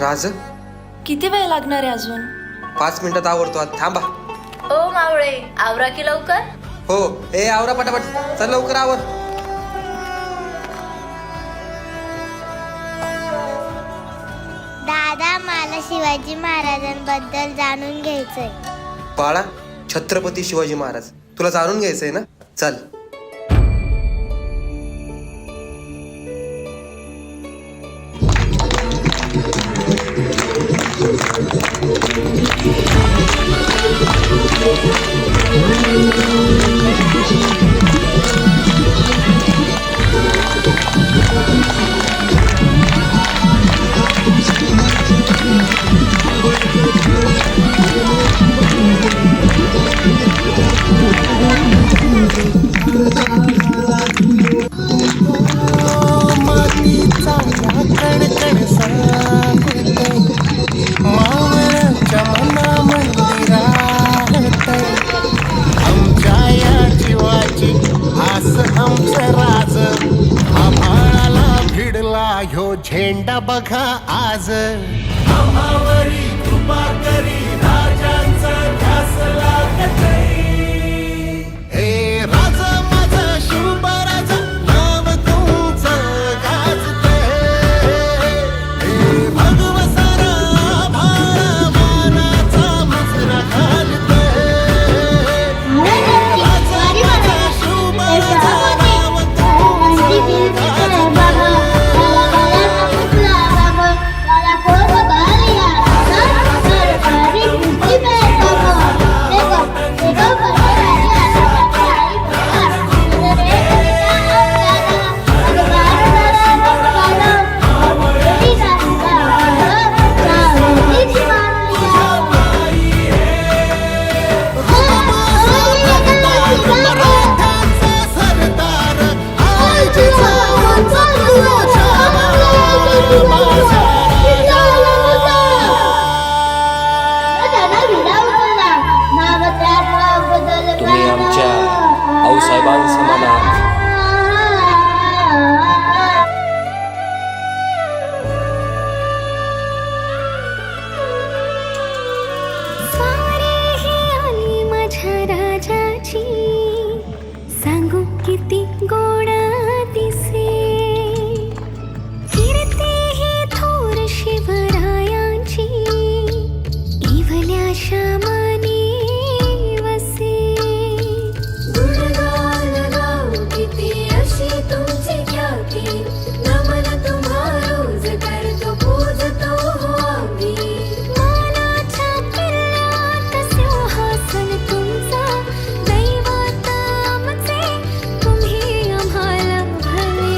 राज, किती वेळ लागणार आहे अजून? 5 मिनिटात आवरतो आज, थांबा. ओ मावळे, आवरा की लवकर. हो, ए आवरा पटापट, चल लवकर आवर. दादा, मला शिवाजी महाराजांबद्दल जाणून घ्यायचंय. बाळा, छत्रपती शिवाजी महाराज तुला जाणून घ्यायचंय ना? चल. ह्यो झेंडा बघा आज आम्हावरी कृपा करी राजांचं ध्यास लागतंय. हे राज माझं शिवबराज नाव तुमचं गाजतंय. हे भगवसारा भारवानाचा मुजरा घालतंय. हे राज माझं शिवबराज नाव तुमचं गाजतंय. तुम्ही आमच्या आऊसाहेबांसमान आहात. माझ्या राजाची सांगू किती गोड दिसे. कीर्ती ही थोर शिवरायांची इवल्या श्यामाने वसे. गुणगान गाऊ किती अशी तुमची ख्याती. नमन तुम्हा रोज करतो पूजतो आम्ही. मानाच्या किल्ल्यात सिंहासन तुमचा. दैवत आमचे तुम्ही आम्हाला भले.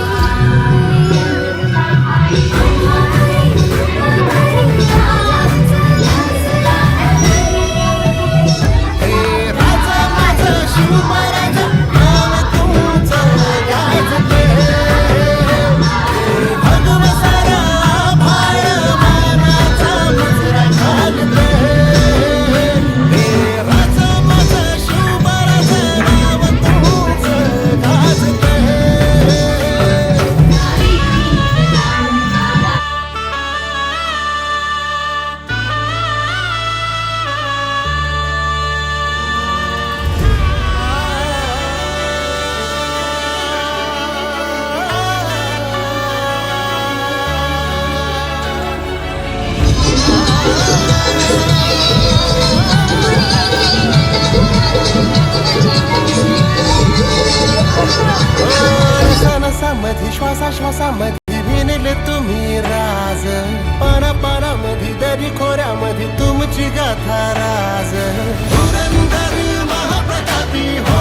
हे राजा माझं शिवबराज नाव तुमचं गाजतंय. हे भगवसारा भारवानाचा मुजरा घालतंय. हे राजा माझं शिवबराज नाव तुमचं गाजतंय. नसामध्ये श्वासामध्ये विणले तुम्ही राज. पानापानामध्ये दरी खोऱ्यामध्ये तुमची गाथा राज. धुरंधर महाप्रतापी हो